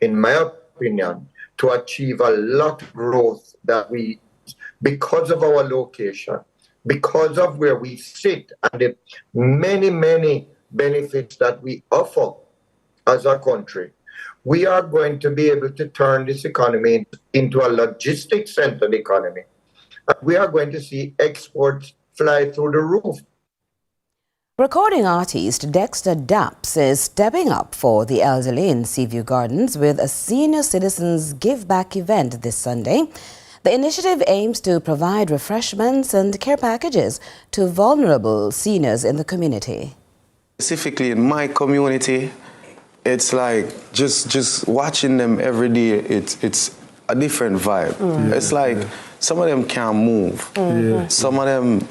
in my opinion, to achieve a lot of growth that we, because of our location, because of where we sit, and the many, many benefits that we offer as a country, we are going to be able to turn this economy into a logistics centered economy. We are going to see exports fly through the roof. Recording artist Dexter Daps is stepping up for the elderly in Seaview Gardens with a senior citizens give back event this Sunday. The initiative aims to provide refreshments and care packages to vulnerable seniors in the community. Specifically in my community, it's like just watching them every day, it's a different vibe. It's like some of them can't move. Some of them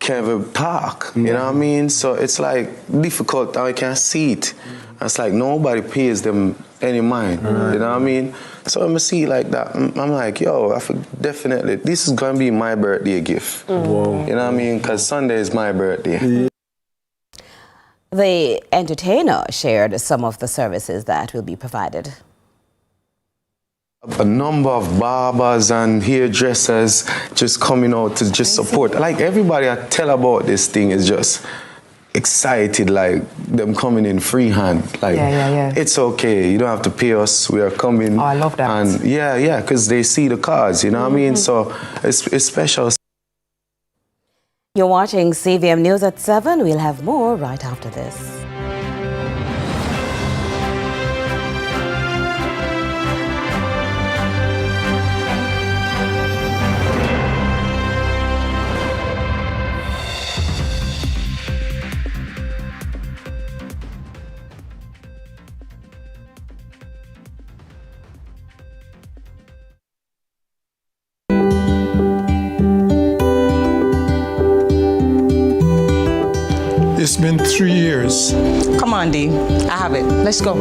can't even talk, you know what I mean? So it's like difficult, I can't see it. It's like nobody pays them any mind, you know what I mean? So when I see it like that, I'm like, yo, definitely, this is gonna be my birthday gift. You know what I mean? Because Sunday is my birthday. The entertainer shared some of the services that will be provided. A number of barbers and hairdressers just coming out to just support. Like everybody I tell about this thing is just excited, like them coming in freehand. Like, it's okay, you don't have to pay us, we are coming. Oh, I love that. And yeah, because they see the cars, you know what I mean? So it's special. You're watching CVM News at 7. We'll have more right after this. been 3 years. Come on, D. I have it. Let's go.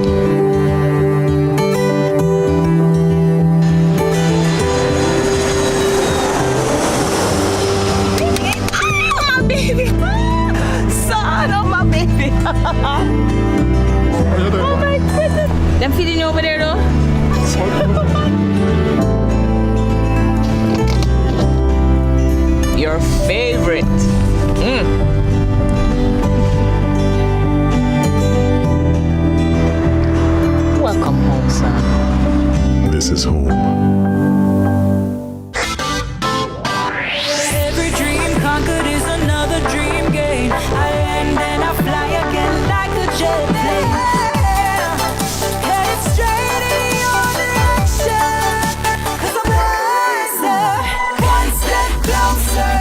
My baby. Son of my baby. Oh my goodness. Them feeding you over there though? Your favorite. Welcome home, son. This is home. Every dream conquered is another dream gained. I land and I fly again like a jet plane. Headed straight in your direction. 'Cause I'm wiser, one step closer.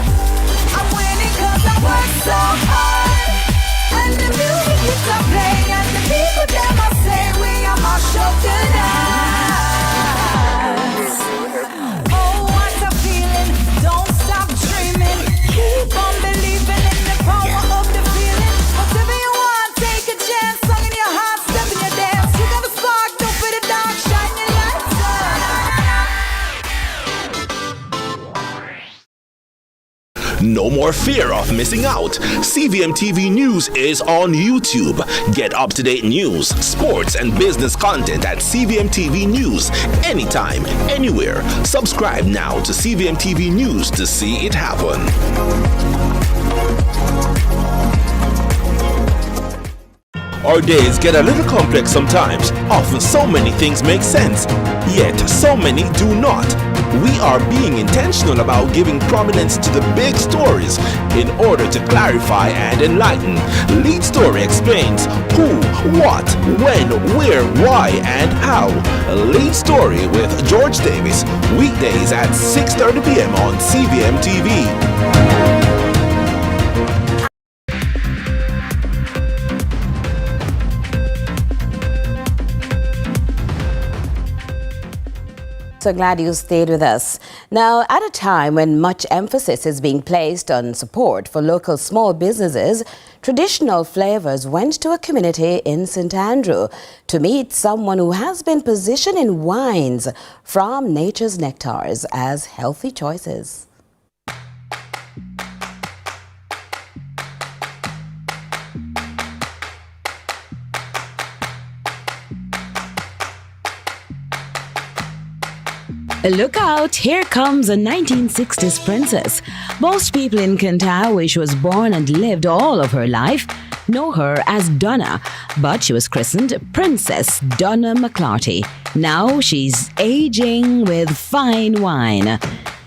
I'm winning 'cause I work so hard. And the music keeps on playing, and the people them I say we are my show tonight. Oh, what a feeling! Don't stop dreaming. Keep on believing in the power of the feeling. Whatever you want, take a chance. Song in your heart, step in your dance. You got the spark, don't fit the dark, shine your lights No more fear of missing out. CVM TV News is on YouTube. Get up-to-date news, sports, and business content at CVM TV News anytime, anywhere. Subscribe now to CVM TV News to see it happen. Our days get a little complex sometimes. Often so many things make sense, yet so many do not. We are being intentional about giving prominence to the big stories in order to clarify and enlighten. Lead Story explains who, what, when, where, why, and how. Lead Story with George Davis, weekdays at 6:30 p.m. on CVM TV. So glad you stayed with us. Now, at a time when much emphasis is being placed on support for local small businesses, Traditional Flavors went to a community in St. Andrew to meet someone who has been positioning wines from nature's nectars as healthy choices. Look out, here comes a 1960s princess. Most people in Kintyre, where she was born and lived all of her life, know her as Donna, but she was christened Princess Donna McClarty. Now she's aging with fine wine.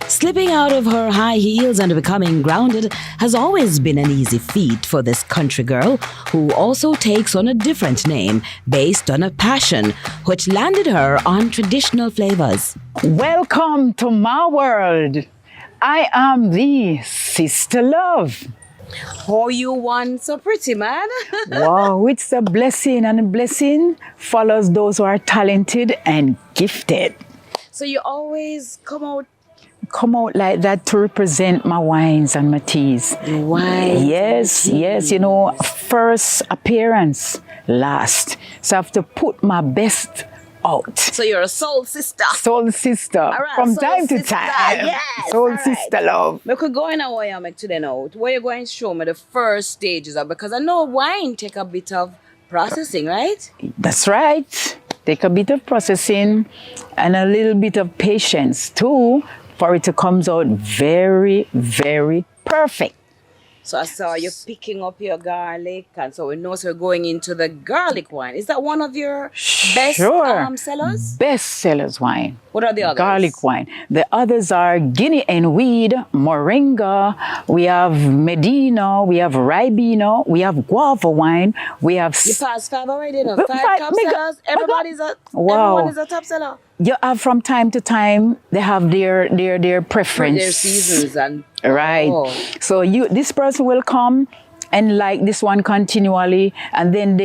Slipping out of her high heels and becoming grounded has always been an easy feat for this country girl, who also takes on a different name based on a passion which landed her on Traditional Flavors. Welcome to my world. I am the Sister Love. Oh, you want so pretty, man. Wow, it's a blessing, and a blessing follows those who are talented and gifted. So you always come out like that to represent my wines and my teas. Wines. Yes, you know, first appearance, last. So I have to put my best out. So you're a soul sister. Soul sister. All right, from soul time to sister. time. Yes, soul all right. sister love. We could go in a way I make today now. Where you going to show me the first stages of, because I know wine take a bit of processing, right? That's right. Take a bit of processing and a little bit of patience too, for it to come out very, very perfect. So I saw you picking up your garlic, and so we know we're going into the garlic wine. Is that one of your best sellers? Best sellers wine. What are the others? Garlic wine. The others are Guinea and Weed, Moringa, we have Medina, we have Ribena, we have guava wine, we have... You passed 5 already, you know? 5 top sellers? Everyone is a top seller? You have from time to time, they have their preference. Their seasons and... Right. Oh. So this person will come and like this one continually, and then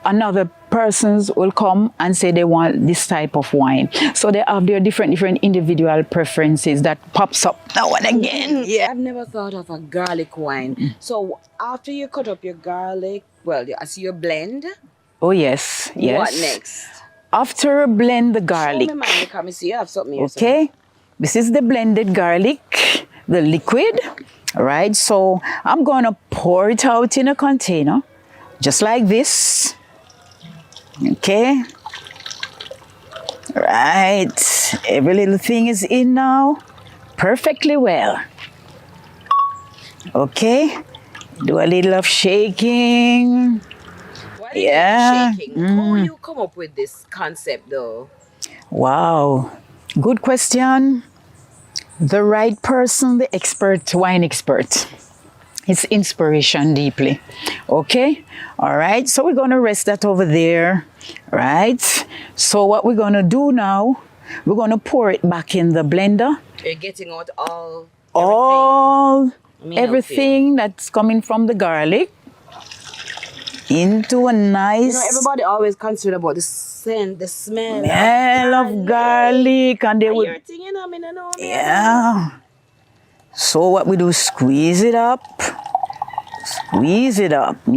another persons will come and say they want this type of wine. So they have their different individual preferences that pops up now and again. Yeah. I've never thought of a garlic wine. So after you cut up your garlic, well, I see your blend. Oh, yes. Yes. What next? After blend the garlic. Show me mine, come and see you have something here. Okay. This is the blended garlic, the liquid. All right. So I'm going to pour it out in a container, just like this. Okay. Right. Every little thing is in now. Perfectly well. Okay. Do a little of shaking. What is shaking? How you come up with this concept though? Wow. Good question. The right person, the expert, wine expert. It's inspiration deeply. Okay? All right. So we're going to rest that over there. Right? So what we're going to do now, we're going to pour it back in the blender. You're getting out everything that's coming from the garlic into a nice... You know, everybody always concerned about the scent, the smell. Of garlic. And they would... Yeah. So what we do, squeeze it up,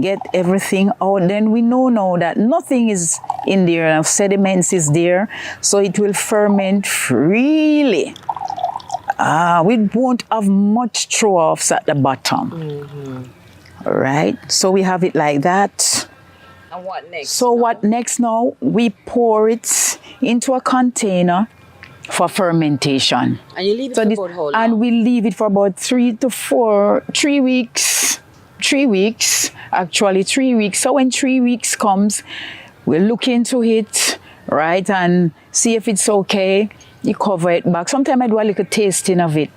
get everything out. Then we know now that nothing is in there, enough sediments is there, so it will ferment freely. We won't have much throw-offs at the bottom. All right, so we have it like that. And what next? So what next now? We pour it into a container for fermentation. And you leave it for about how long? And we leave it for about 3 weeks. 3 weeks, actually 3 weeks. So when 3 weeks comes, we'll look into it, right, and see if it's okay. You cover it back. Sometimes I do a little tasting of it.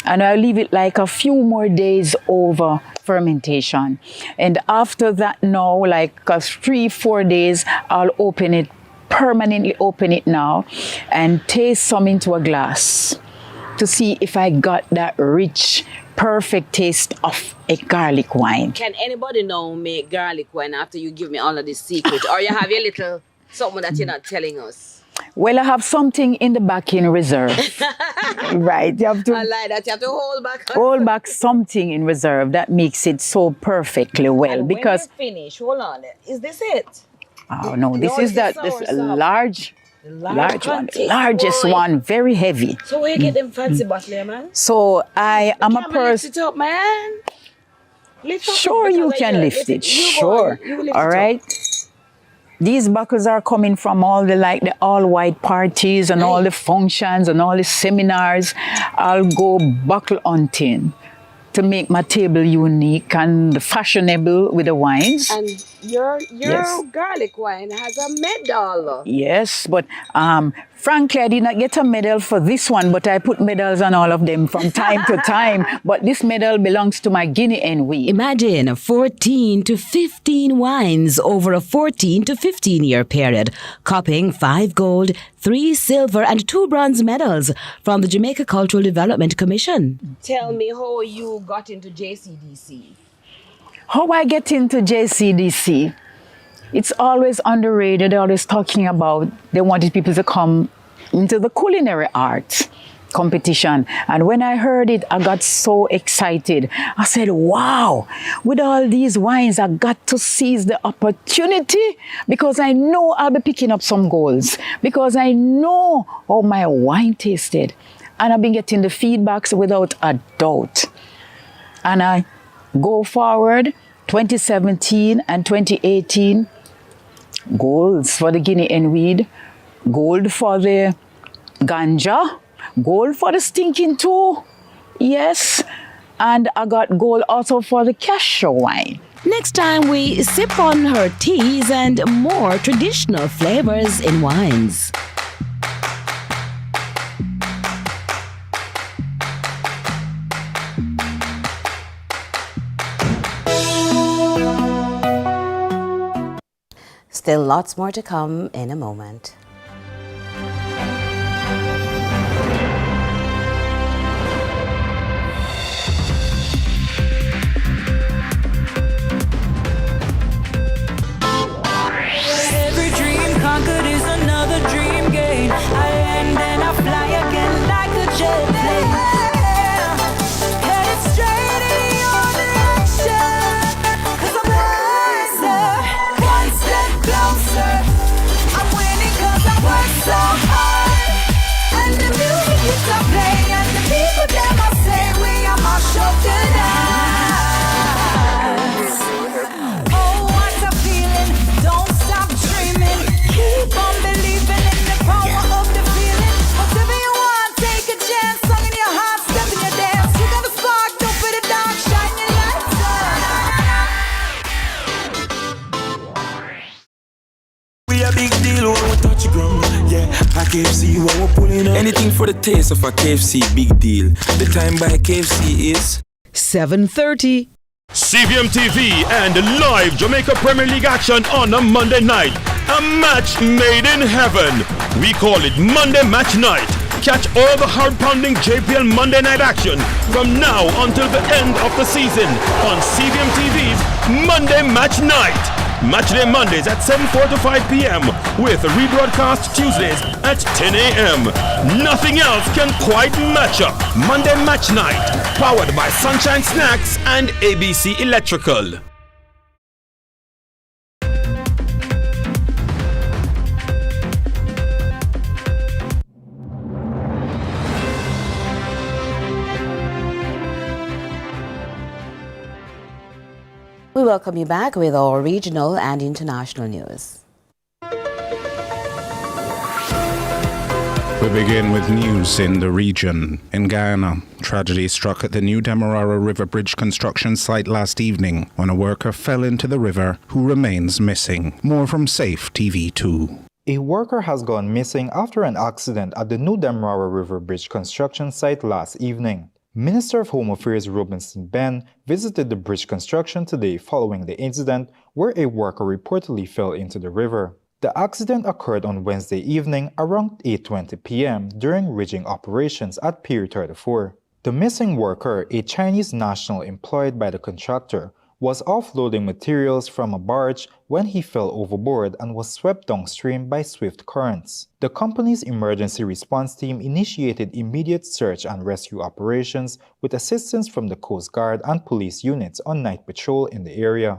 And I'll leave it like a few more days over fermentation. And after that now, like 3-4 days, I'll open it, permanently open it now, and taste some into a glass to see if I got that rich, perfect taste of a garlic wine. Can anybody now make garlic wine after you give me all of this secret? Or you have your little something that you're not telling us? Well, I have something in the back in reserve. Right. You have to, I like that. You have to hold back. Hold back something in reserve that makes it so perfectly well. And because when you finish, hold on. Is this it? Oh no, this is this large one, largest one, very heavy. So where you get them fancy bottles, man? So I am a person. Lift it up, man. Lift up sure, you can lift it. Sure. All right. These buckles are coming from all the all-white parties and all the functions and all the seminars. I'll go buckle hunting to make my table unique and fashionable with the wines. And your garlic wine has a medal. Yes, but frankly, I did not get a medal for this one, but I put medals on all of them from time to time. But this medal belongs to my Guinea hen wheat. Imagine 14 to 15 wines over a 14 to 15 year period, copying 5 gold, 3 silver and 2 bronze medals from the Jamaica Cultural Development Commission. Tell me how you got into JCDC. How I get into JCDC? It's always underrated. They're always talking about they wanted people to come into the culinary arts competition. And when I heard it, I got so excited. I said, wow, with all these wines, I got to seize the opportunity because I know I'll be picking up some golds because I know how my wine tasted. And I've been getting the feedbacks without a doubt. And I go forward, 2017 and 2018, golds for the Guinea hen weed, gold for the ganja, gold for the stinking too, yes, and I got gold also for the cashew wine. Next time we sip on her teas and more traditional flavors in wines. Still lots more to come in a moment. Every when we're pulling up. Anything for the taste of a KFC, big deal. The time by KFC is 7:30. CVM TV and live Jamaica Premier League action on a Monday night. A match made in heaven. We call it Monday Match Night. Catch all the hard-pounding JPL Monday night action from now until the end of the season on CVM TV's Monday Match Night. Matchday Mondays at 7:4 to 5 p.m. with rebroadcast Tuesdays at 10 a.m. Nothing else can quite match up. Monday Match Night, powered by Sunshine Snacks and ABC Electrical. We welcome you back with our regional and international news. We begin with news in the region. In Guyana, tragedy struck at the new Demerara River Bridge construction site last evening when a worker fell into the river who remains missing. More from Safe TV 2. A worker has gone missing after an accident at the new Demerara River Bridge construction site last evening. Minister of Home Affairs Robinson Ben visited the bridge construction today following the incident where a worker reportedly fell into the river. The accident occurred on Wednesday evening around 8:20 p.m. during rigging operations at Pier 34. The missing worker, a Chinese national employed by the contractor, was offloading materials from a barge when he fell overboard and was swept downstream by swift currents. The company's emergency response team initiated immediate search and rescue operations with assistance from the Coast Guard and police units on night patrol in the area.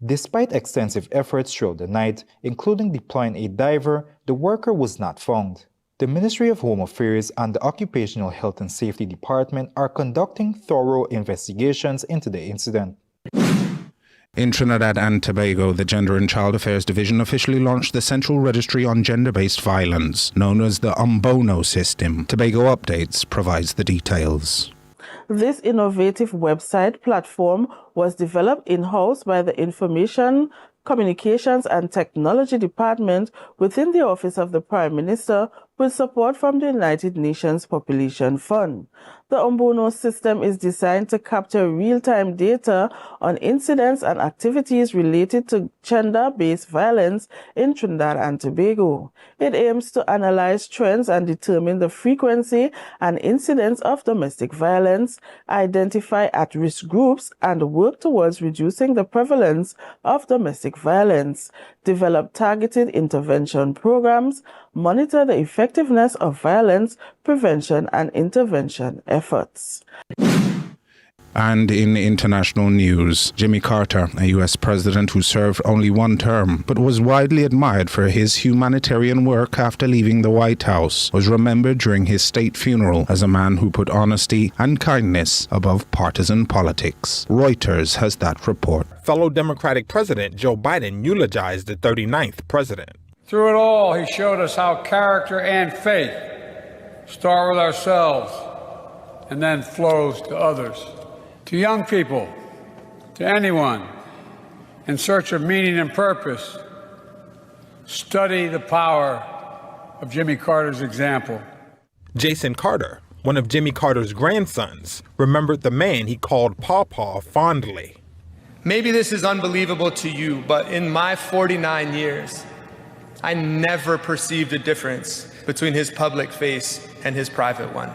Despite extensive efforts throughout the night, including deploying a diver, the worker was not found. The Ministry of Home Affairs and the Occupational Health and Safety Department are conducting thorough investigations into the incident. In Trinidad and Tobago, the Gender and Child Affairs Division officially launched the Central Registry on Gender-Based Violence, known as the Umbono system. Tobago Updates provides the details. This innovative website platform was developed in-house by the Information, Communications and Technology Department within the Office of the Prime Minister with support from the United Nations Population Fund. The Umbono system is designed to capture real-time data on incidents and activities related to gender-based violence in Trinidad and Tobago. It aims to analyze trends and determine the frequency and incidence of domestic violence, identify at-risk groups, and work towards reducing the prevalence of domestic violence, develop targeted intervention programs, monitor the effectiveness of violence prevention and intervention efforts. And in international news, Jimmy Carter, a U.S. president who served only one term, but was widely admired for his humanitarian work after leaving the White House, was remembered during his state funeral as a man who put honesty and kindness above partisan politics. Reuters has that report. Fellow Democratic President Joe Biden eulogized the 39th president. Through it all, he showed us how character and faith start with ourselves and then flows to others. To young people, to anyone in search of meaning and purpose, study the power of Jimmy Carter's example. Jason Carter, one of Jimmy Carter's grandsons, remembered the man he called Pawpaw fondly. Maybe this is unbelievable to you, but in my 49 years, I never perceived a difference between his public face and his private one.